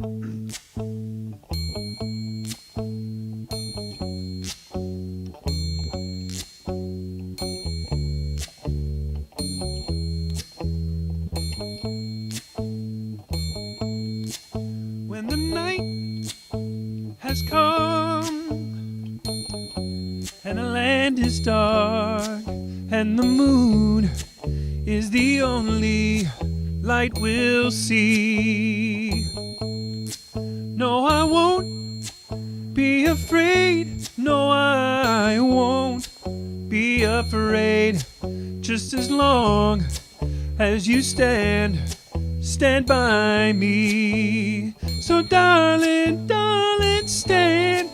When the night has come and the land is dark and the moon is the only light we'll see. No, I won't be afraid. No, I won't be afraid. Just as long as you stand by me. So darling, darling, stand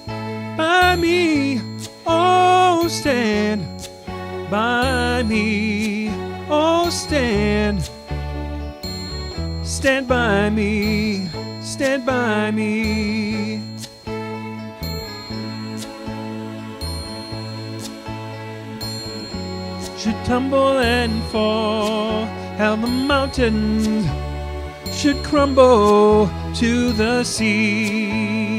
by me. Oh, stand by me. Oh, stand by me. Stand by me. Should tumble and fall, and the mountains should crumble to the sea.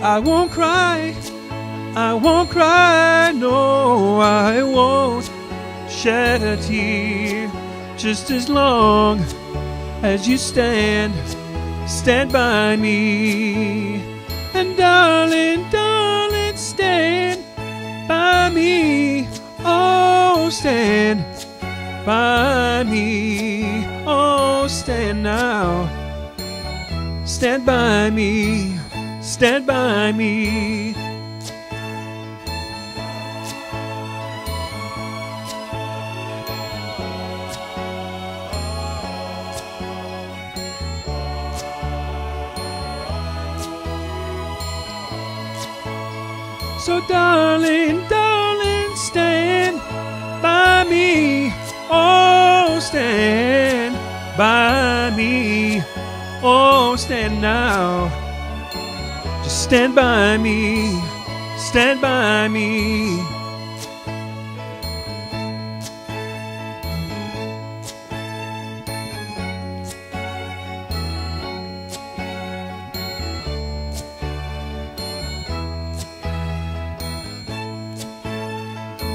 I won't cry, no, I won't shed a tear. Just as long as you stand by me. And darling, darling, stand by me. Oh, stand by me. Oh, stand now. Stand by me. Stand by me. So darling, darling, stand by me. Oh, stand by me. Oh, stand now. Just stand by me. Stand by me.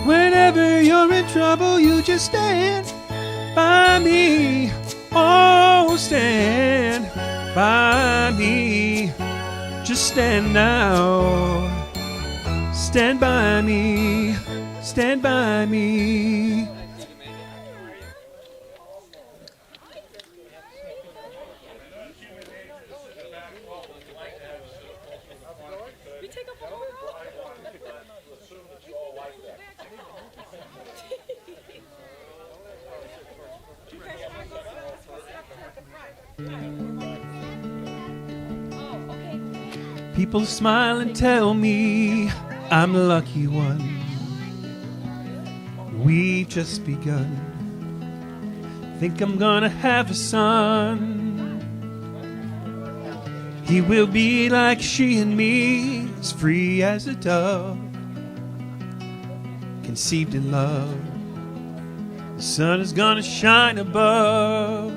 Whenever you're in trouble, you just stand by me. Oh, stand by me. Just stand now. Stand by me. Stand by me. People smile and tell me I'm the lucky one. We've just begun. Think I'm gonna have a son. He will be like she and me, as free as a dove, conceived in love. The sun is gonna shine above.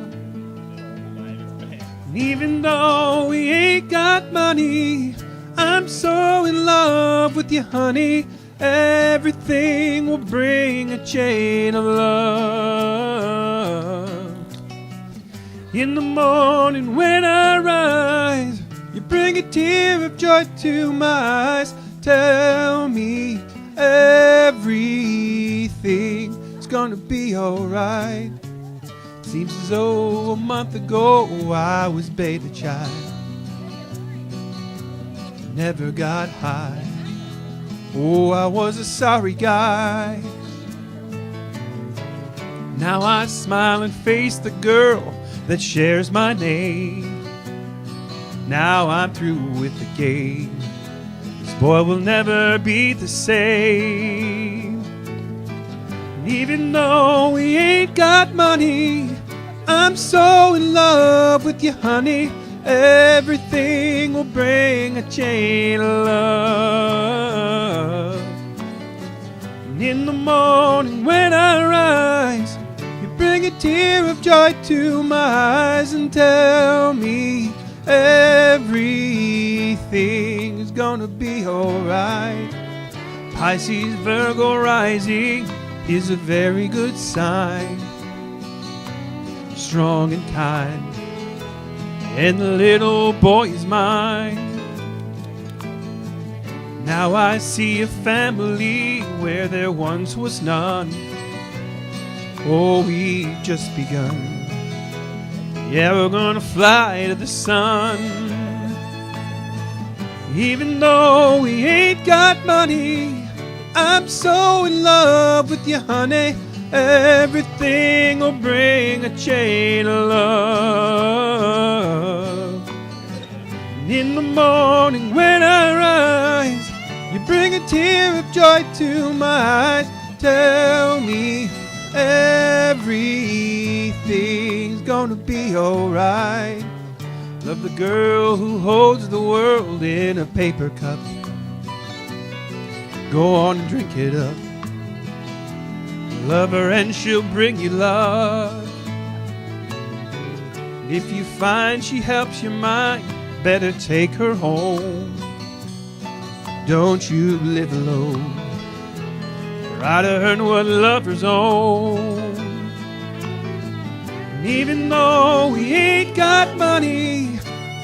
And even though we ain't got money, I'm so in love with you, honey. Everything will bring a chain of love. In the morning when I rise, you bring a tear of joy to my eyes. Tell me everything's gonna be alright. Seems as though a month ago I was beta child, never got high. Oh, I was a sorry guy. Now I smile and face the girl that shares my name. Now I'm through with the game. This boy will never be the same. And even though we ain't got money, I'm so in love with you, honey. Everything will bring a chain of love. And in the morning when I rise, you bring a tear of joy to my eyes and tell me gonna be alright. Pisces, Virgo rising is a very good sign. Strong and kind, and the little boy is mine. Now I see a family where there once was none. Oh, we've just begun. Yeah, we're gonna fly to the sun. Even though we ain't got money, I'm so in love with you, honey. Everything will bring a chain of love. And in the morning when I rise, you bring a tear of joy to my eyes. Tell me everything's gonna be alright. Love the girl who holds the world in a paper cup. Go on and drink it up. Love her and she'll bring you love. If you find she helps your mind, better take her home. Don't you live alone. Try to earn what lovers own. And even though we ain't got money,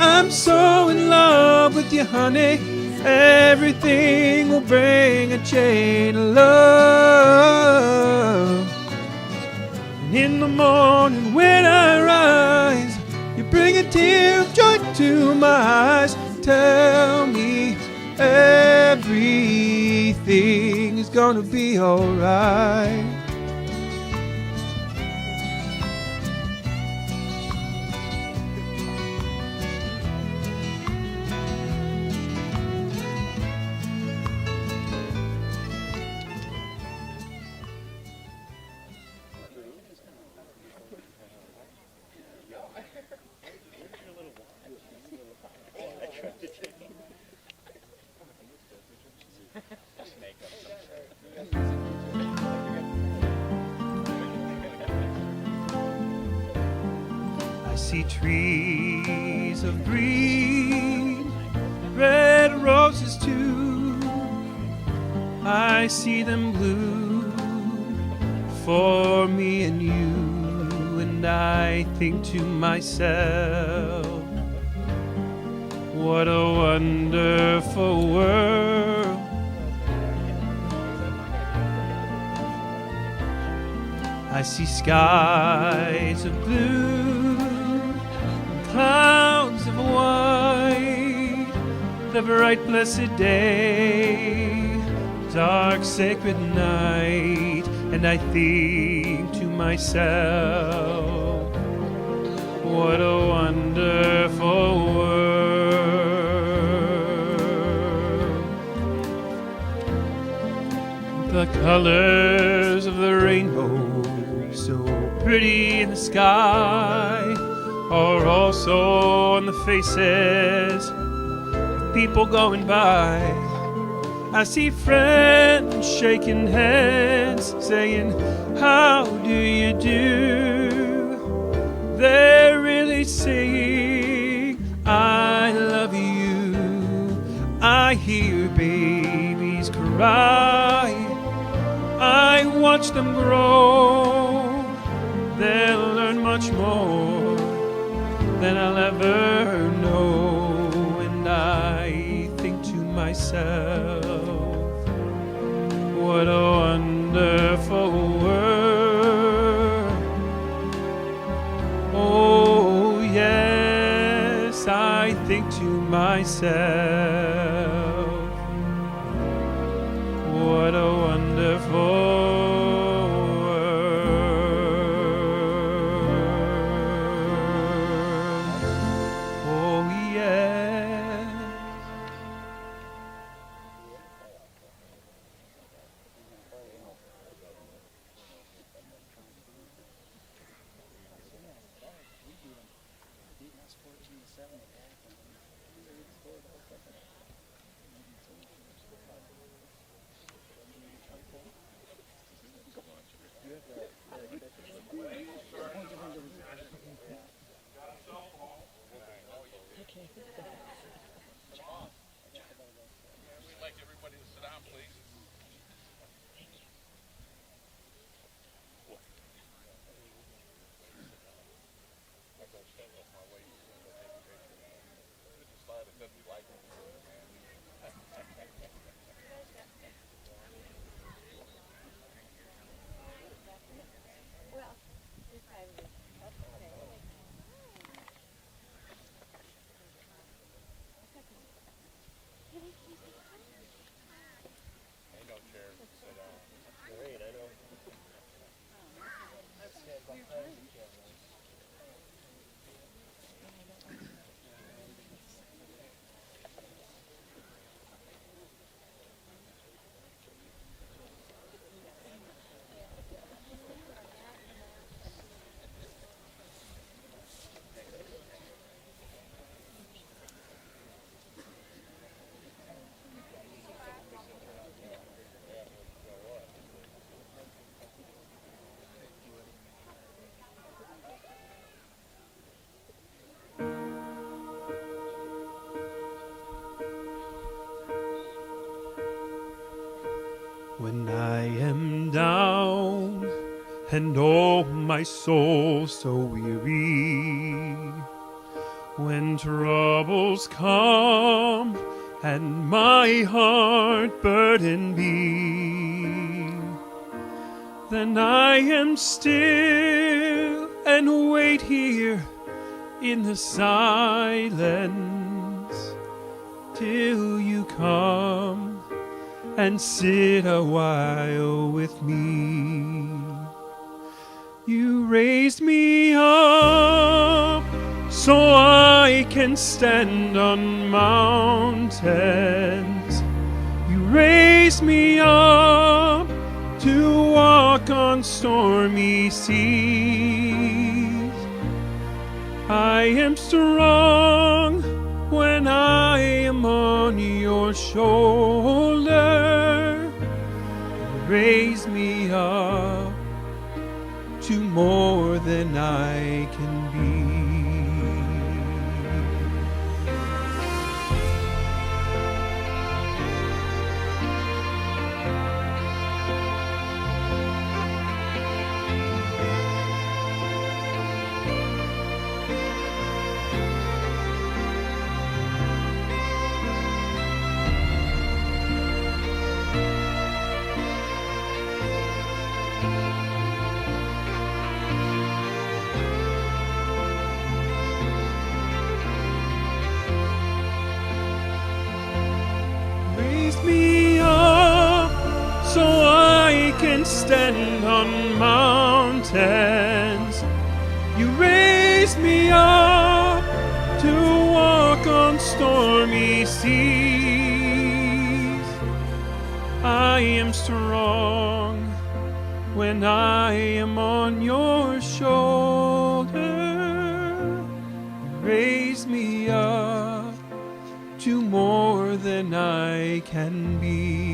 I'm so in love with you, honey. Everything will bring a chain of love. And in the morning when I rise, you bring a tear of joy to my eyes. Tell me everything is gonna be alright. I see trees of green, red roses too. I see them blue for me and you. And I think to myself, what a wonderful world. I see skies of blue, clouds of white, the bright blessed day, dark sacred night. And I think to myself, what a wonderful world. The colors of the rainbow, so pretty in the sky, are also on the faces of people going by. I see friends shaking hands, saying, how do you do? They're really saying, I love you. I hear babies cry, I watch them grow. They'll learn much more than I'll ever know. And I think to myself, what a wonderful world. Oh yes, I think to myself, what a wonderful When I am down and oh, my soul so weary, when troubles come and my heart burden be, then I am still and wait here in the silence till you come and sit a while with me. You raised me up so I can stand on mountains. You raised me up to walk on stormy seas. I am strong when I am on your shoulder. Raise me up to more than I can be. Me up so I can stand on mountains. You raised me up to walk on stormy seas. I am strong when I am on your shoulder. Raise me up to more than I can be.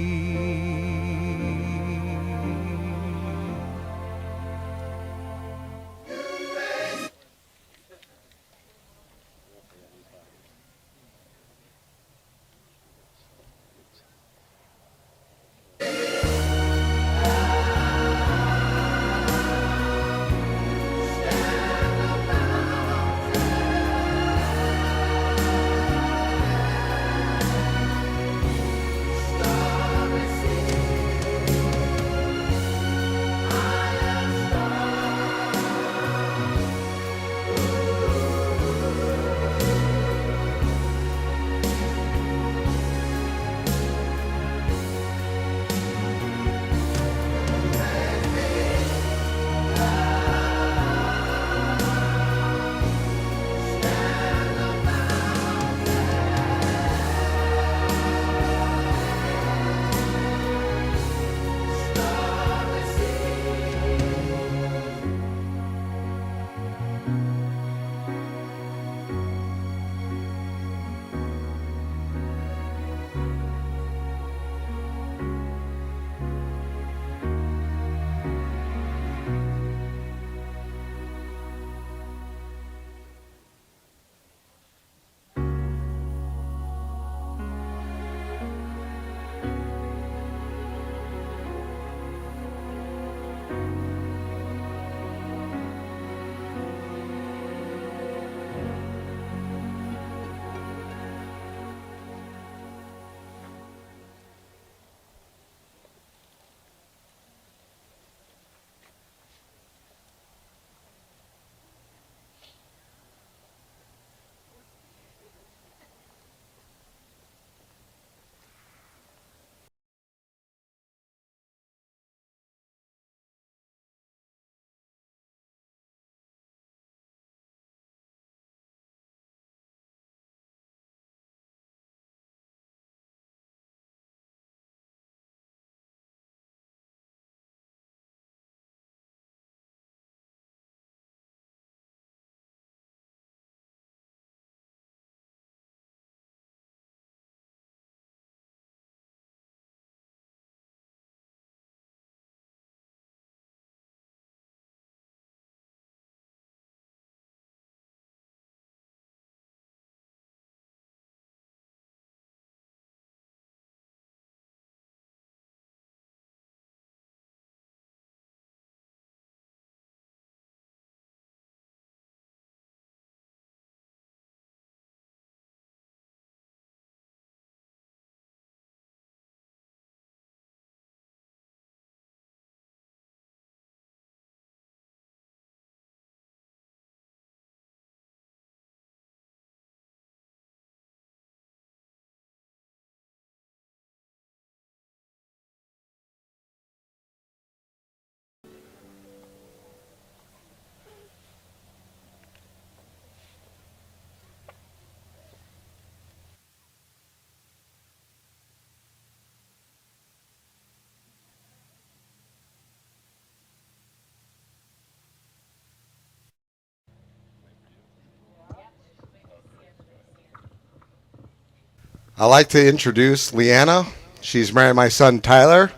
I'd like to introduce Leanna. She's married my son Tyler.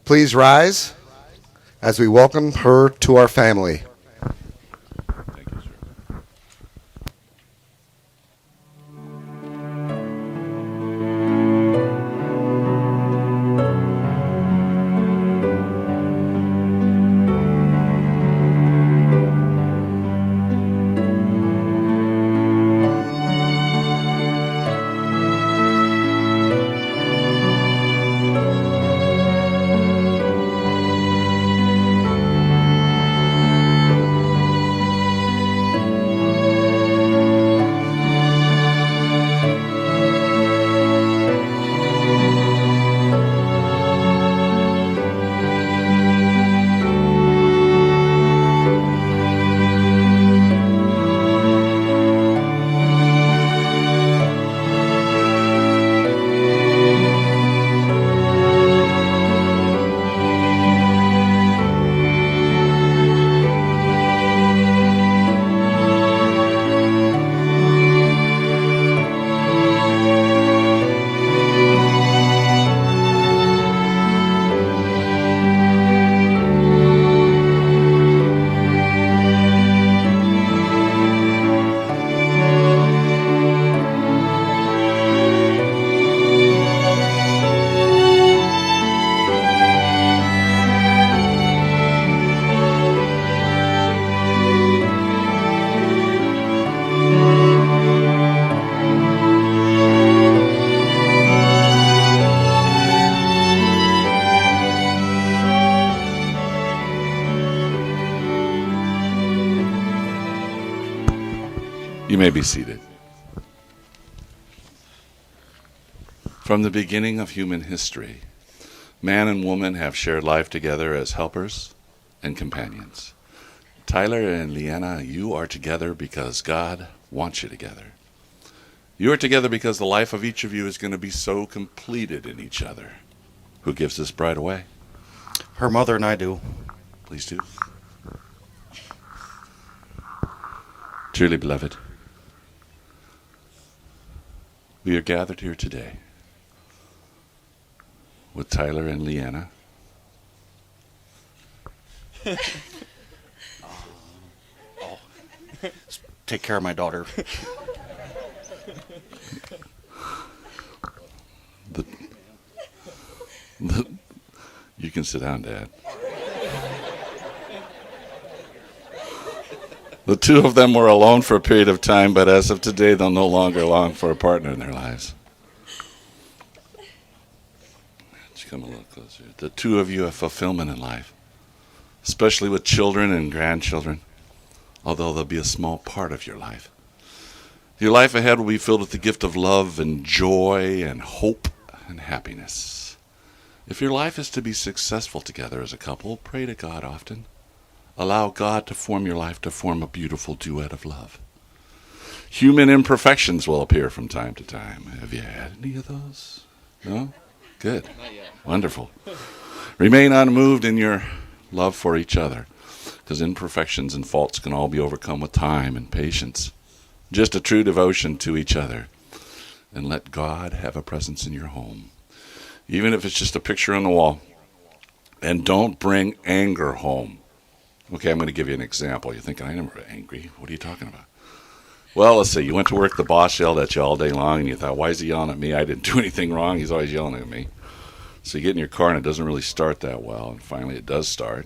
Please rise as we welcome her to our family. Thank you, sir. You may be seated. From the beginning of human history, man and woman have shared life together as helpers and companions. Tyler and Leanna, you are together because God wants you together. You are together because the life of each of you is going to be so completed in each other. Who gives this bride away? Her mother and I do. Please do. Truly beloved, we are gathered here today with Tyler and Leanna. Take care of my daughter. You can sit down, Dad. The two of them were alone for a period of time, but as of today, they'll no longer long for a partner in their lives. Just come a little closer. The two of you have fulfillment in life, especially with children and grandchildren, although they'll be a small part of your life. Your life ahead will be filled with the gift of love and joy and hope and happiness. If your life is to be successful together as a couple, pray to God often. Allow God to form your life to form a beautiful duet of love. Human imperfections will appear from time to time. Have you had any of those? No? Good. Not yet. Wonderful. Remain unmoved in your love for each other, because imperfections and faults can all be overcome with time and patience. Just a true devotion to each other. And let God have a presence in your home, even if it's just a picture on the wall. And don't bring anger home. Okay, I'm going to give you an example. You're thinking, I never angry. What are you talking about? Well, let's see. You went to work, the boss yelled at you all day long, and you thought, why is he yelling at me? I didn't do anything wrong. He's always yelling at me. So you get in your car, and it doesn't really start that well. And finally, it does start.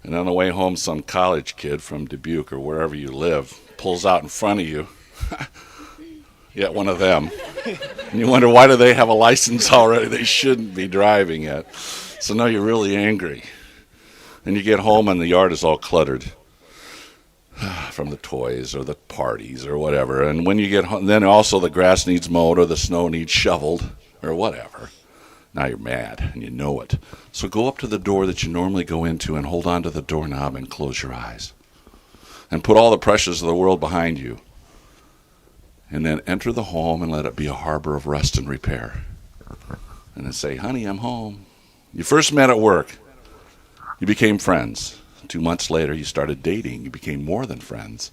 And on the way home, some college kid from Dubuque or wherever you live pulls out in front of you. Yeah, one of them. And you wonder, why do they have a license already? They shouldn't be driving yet. So now you're really angry. And you get home and the yard is all cluttered from the toys or the parties or whatever. And when you get home, then also the grass needs mowed or the snow needs shoveled or whatever. Now you're mad and you know it. So go up to the door that you normally go into and hold on to the doorknob and close your eyes. And put all the pressures of the world behind you. And then enter the home and let it be a harbor of rest and repair. And then say, honey, I'm home. You first met at work. You became friends. 2 months later, you started dating. You became more than friends.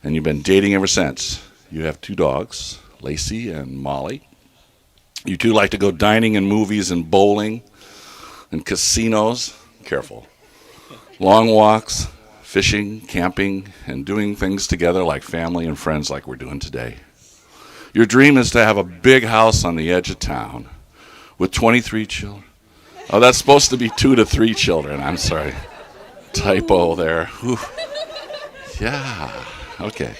And you've been dating ever since. You have 2 dogs, Lacey and Molly. You two like to go dining and movies and bowling and casinos. Careful. Long walks, fishing, camping, and doing things together like family and friends like we're doing today. Your dream is to have a big house on the edge of town with 23 children. Oh, that's supposed to be 2 to 3 children. I'm sorry. Typo there. Whew. Yeah. Okay.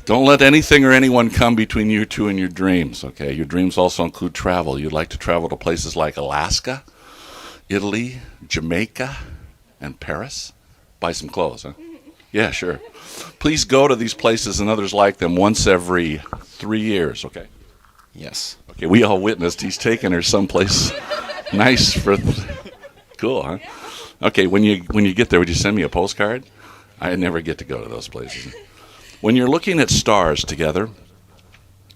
Don't let anything or anyone come between you two and your dreams, okay? Your dreams also include travel. You'd like to travel to places like Alaska, Italy, Jamaica, and Paris. Buy some clothes, huh? Yeah, sure. Please go to these places and others like them once every 3 years, okay? Yes. Okay, we all witnessed he's taking her someplace nice for... Cool, huh? Okay, when you get there, would you send me a postcard? I never get to go to those places. When you're looking at stars together,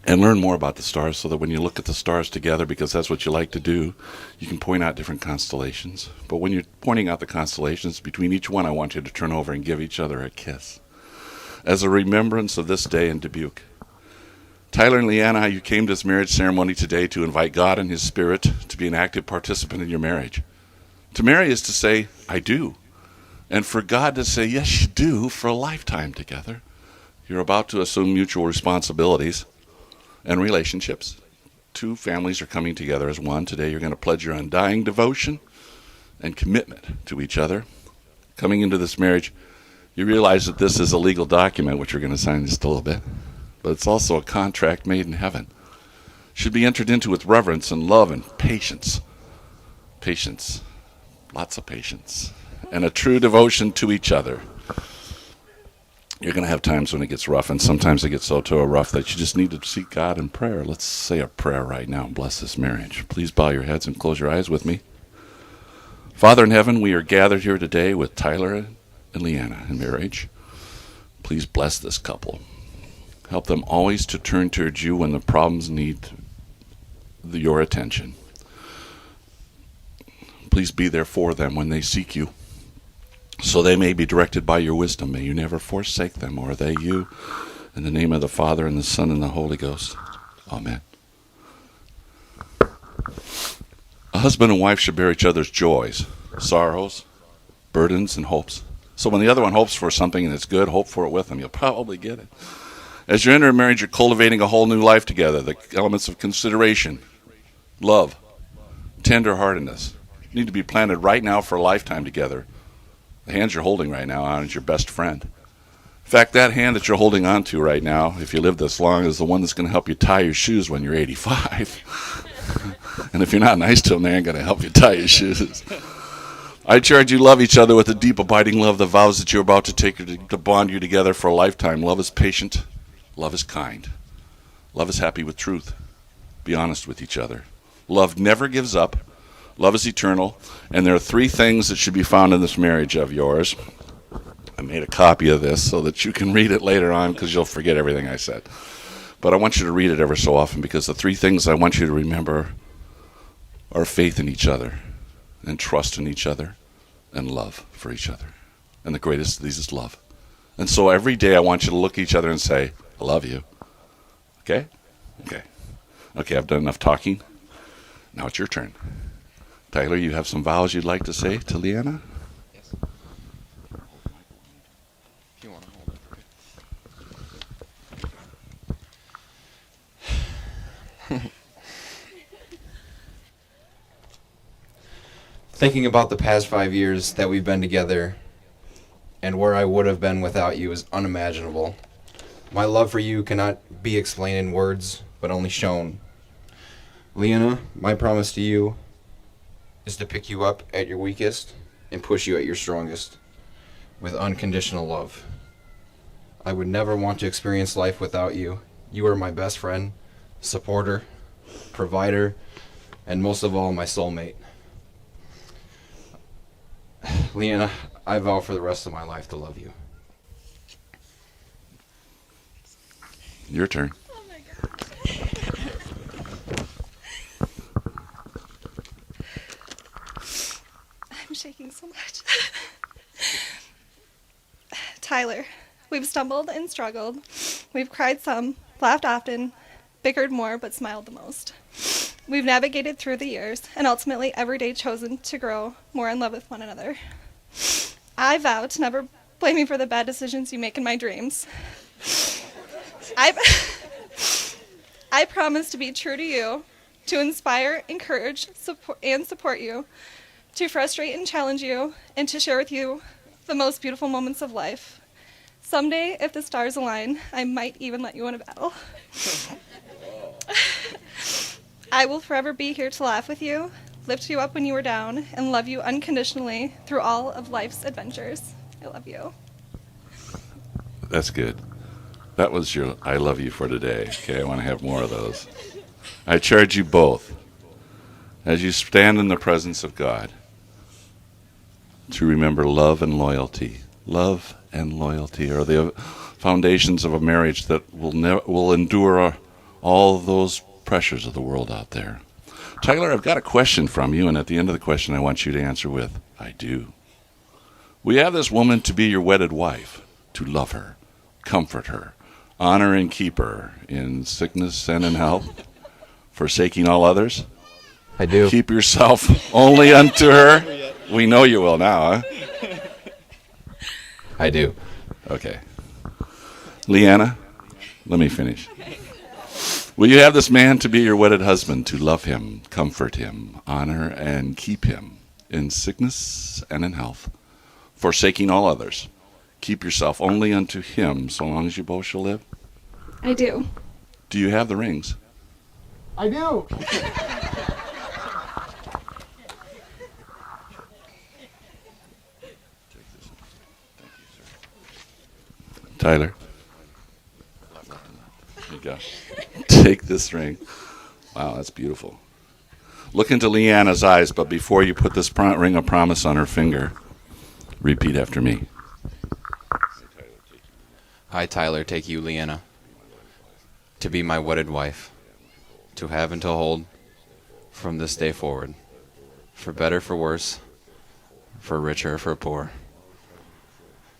and learn more about the stars so that when you look at the stars together, because that's what you like to do, you can point out different constellations. But when you're pointing out the constellations, between each one, I want you to turn over and give each other a kiss as a remembrance of this day in Dubuque. Tyler and Leanna, you came to this marriage ceremony today to invite God and His Spirit to be an active participant in your marriage. To marry is to say, I do. And for God to say, yes, you do, for a lifetime together. You're about to assume mutual responsibilities and relationships. 2 families are coming together as one. Today you're going to pledge your undying devotion and commitment to each other. Coming into this marriage, you realize that this is a legal document, which you're going to sign in just a little bit. But it's also a contract made in heaven. Should be entered into with reverence and love and patience. Patience. Lots of patience. And a true devotion to each other. You're going to have times when it gets rough, and sometimes it gets so rough that you just need to seek God in prayer. Let's say a prayer right now and bless this marriage. Please bow your heads and close your eyes with me. Father in heaven, we are gathered here today with Tyler and Leanna in marriage. Please bless this couple. Help them always to turn towards you when the problems need your attention. Please be there for them when they seek you, so they may be directed by your wisdom. May you never forsake them, or they you. In the name of the Father, and the Son, and the Holy Ghost. Amen. A husband and wife should bear each other's joys, sorrows, burdens, and hopes. So when the other one hopes for something and it's good, hope for it with them. You'll probably get it. As you enter a marriage, you're cultivating a whole new life together. The elements of consideration, love, tender-heartedness need to be planted right now for a lifetime together. The hands you're holding right now on is your best friend. In fact, that hand that you're holding on to right now, if you live this long, is the one that's going to help you tie your shoes when you're 85. And if you're not nice to them, they ain't going to help you tie your shoes. I charge you love each other with a deep, abiding love, the vows that you're about to take to bond you together for a lifetime. Love is patient. Love is kind. Love is happy with truth. Be honest with each other. Love never gives up. Love is eternal. And there are 3 things that should be found in this marriage of yours. I made a copy of this so that you can read it later on, because you'll forget everything I said. But I want you to read it ever so often, because the 3 things I want you to remember are faith in each other, and trust in each other, and love for each other. And the greatest of these is love. And so every day I want you to look at each other and say, I love you. Okay? Okay. Okay, I've done enough talking. Now it's your turn. Tyler, you have some vows you'd like to say to Leanna? Yes. If you want to hold it. Thinking about the past 5 years that we've been together and where I would have been without you is unimaginable. My love for you cannot be explained in words, but only shown. Leanna, my promise to you is to pick you up at your weakest and push you at your strongest with unconditional love. I would never want to experience life without you. You are my best friend, supporter, provider, and most of all, my soulmate. Leanna, I vow for the rest of my life to love you. Your turn. Oh my God. I'm shaking so much. Tyler, we've stumbled and struggled. We've cried some, laughed often, bickered more, but smiled the most. We've navigated through the years and ultimately every day chosen to grow more in love with one another. I vow to never blame you for the bad decisions you make in my dreams. I promise to be true to you, to inspire, encourage, support you, to frustrate and challenge you, and to share with you the most beautiful moments of life. Someday, if the stars align, I might even let you win a battle. I will forever be here to laugh with you, lift you up when you are down, and love you unconditionally through all of life's adventures. I love you. That's good. That was your I love you for today. Okay, I want to have more of those. I charge you both, as you stand in the presence of God, to remember love and loyalty. Love and loyalty are the foundations of a marriage that will endure all those pressures of the world out there. Tyler, I've got a question from you, and at the end of the question I want you to answer with, I do. We have this woman to be your wedded wife, to love her, comfort her, honor and keep her in sickness and in health, forsaking all others. I do. Keep yourself only unto her. We know you will now, huh? I do. Okay. Leanna, let me finish. Will you have this man to be your wedded husband, to love him, comfort him, honor and keep him in sickness and in health, forsaking all others? Keep yourself only unto him so long as you both shall live? I do. Do you have the rings? I do. Tyler? There you go. Take this ring. Wow, that's beautiful. Look into Leanna's eyes, but before you put this ring of promise on her finger, repeat after me. I, Tyler, take you, Leanna, to be my wedded wife, to have and to hold from this day forward, for better, for worse, for richer, for poor.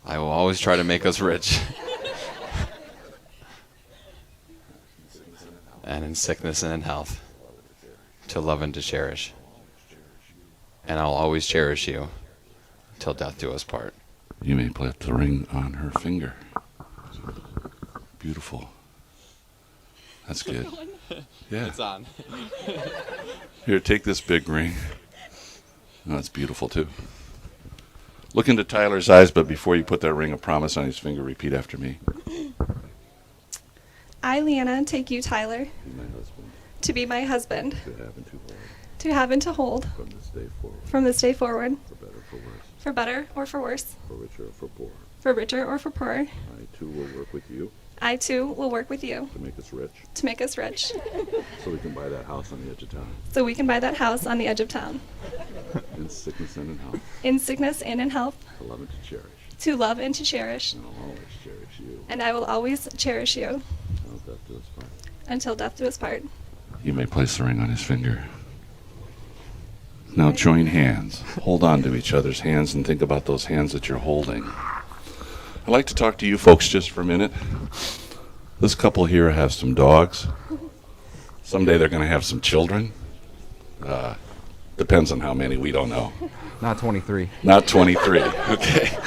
I will always try to make us rich, and in sickness and in health, to love and to cherish. And I'll always cherish you till death do us part. You may put the ring on her finger. Beautiful. That's good. Yeah. It's on. Here, take this big ring. Oh, that's beautiful, too. Look into Tyler's eyes, but before you put that ring of promise on his finger, repeat after me. I, Leanna, take you, Tyler, My husband, to be my husband, to have and to hold, to have and to hold from this day forward, from this day forward, for better, for worse, for better or for worse, for richer or for poor. for richer or for poorer. I, too, will work with you I, too, will work with you to make us rich, to make us rich so we can buy that house on the edge of town, so we can buy that house on the edge of town, in sickness and in health, in sickness and in health, to love and to cherish. to love and to cherish. And I'll always cherish you And I will always cherish you until death do us part. until death do us part. You may place the ring on his finger. Now join hands. Hold on to each other's hands and think about those hands that you're holding. I'd like to talk to you folks just for a minute. This couple here has some dogs. Someday they're going to have some children. Depends on how many, we don't know. Not 23. Not 23, okay.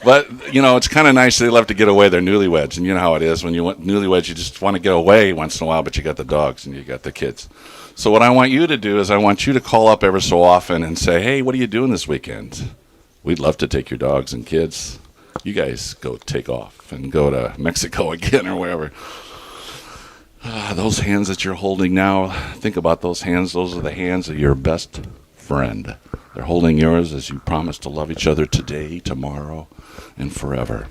But, you know, it's kind of nice they love to get away. They're newlyweds, and you know how it is. When you want newlyweds, you just want to get away once in a while, but you got the dogs and you got the kids. So what I want you to do is I want you to call up ever so often and say, hey, what are you doing this weekend? We'd love to take your dogs and kids. You guys go take off and go to Mexico again or wherever. Those hands that you're holding now, think about those hands. Those are the hands of your best friend. They're holding yours as you promise to love each other today, tomorrow, and forever.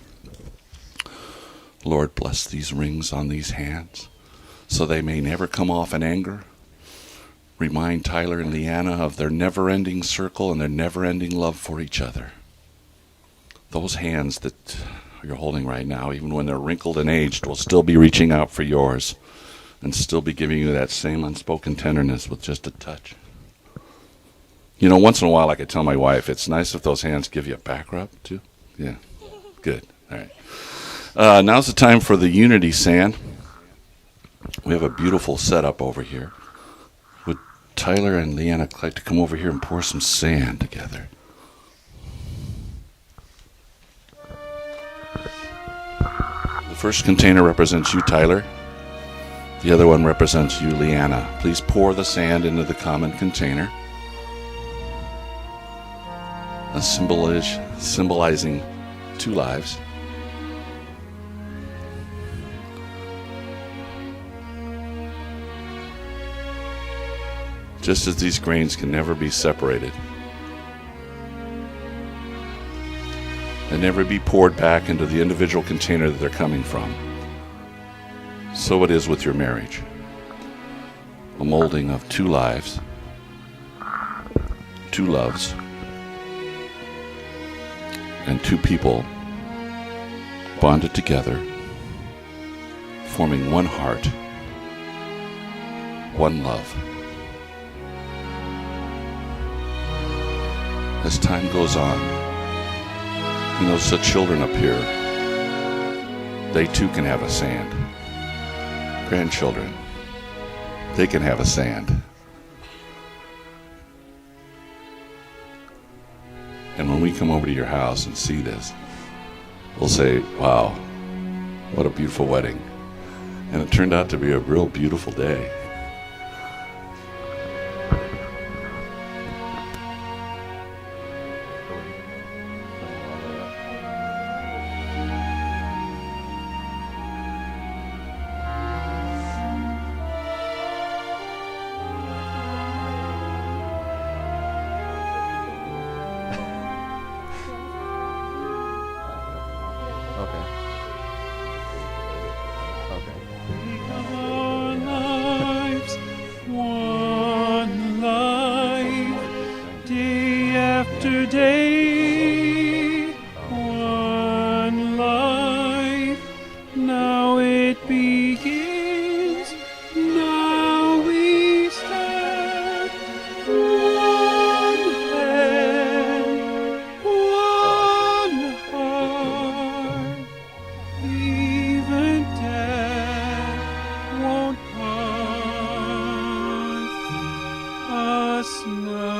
Lord, bless these rings on these hands so they may never come off in anger. Remind Tyler and Leanna of their never-ending circle and their never-ending love for each other. Those hands that you're holding right now, even when they're wrinkled and aged, will still be reaching out for yours and still be giving you that same unspoken tenderness with just a touch. You know, once in a while I could tell my wife, it's nice if those hands give you a back rub, too. Yeah, good. All right. Now's the time for the unity sand. We have a beautiful setup over here. Would Tyler and Leanna would like to come over here and pour some sand together. The first container represents you, Tyler. The other one represents you, Leanna. Please pour the sand into the common container. Symbolizing 2 lives. Just as these grains can never be separated and never be poured back into the individual container that they're coming from, so it is with your marriage. A molding of 2 lives, 2 loves, and 2 people bonded together, forming 1 heart, 1 love. As time goes on, and those such children appear, they too can have a sand. Grandchildren, they can have a sand. And when we come over to your house and see this, we'll say, wow, what a beautiful wedding. And it turned out to be a real beautiful day. One lives, one life, day after day. One life, now it begins. Now we stand. One hand, one heart. Even death won't part us now.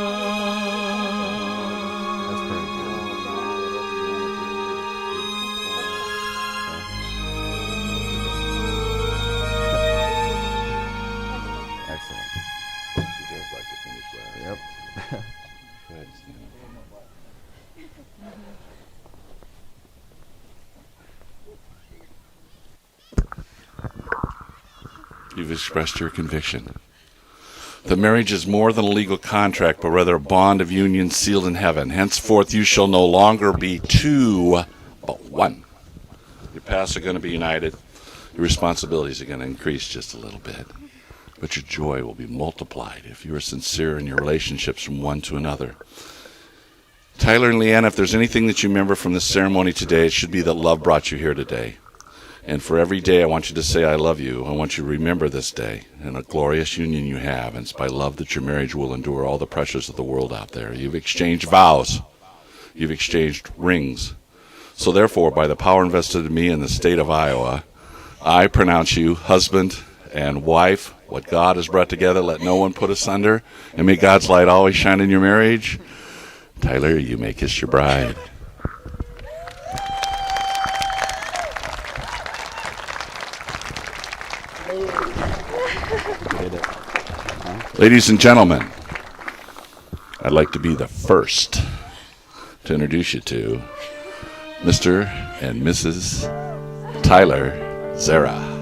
Excellent. Yep. You've expressed your conviction. The marriage is more than a legal contract, but rather a bond of union sealed in heaven. Henceforth you shall no longer be 2, but 1. Your paths are going to be united. Your responsibilities are going to increase just a little bit. But your joy will be multiplied if you are sincere in your relationships from one to another. Tyler and Leanna, if there's anything that you remember from this ceremony today, it should be that love brought you here today. And for every day I want you to say I love you. I want you to remember this day and a glorious union you have. And it's by love that your marriage will endure all the pressures of the world out there. You've exchanged vows. You've exchanged rings. So therefore, by the power invested in me in the state of Iowa, I pronounce you husband and wife. What God has brought together, let no one put asunder. And may God's light always shine in your marriage. Tyler, you may kiss your bride. Ladies and gentlemen, I'd like to be the first to introduce you to Mr. and Mrs. Tyler Zarra.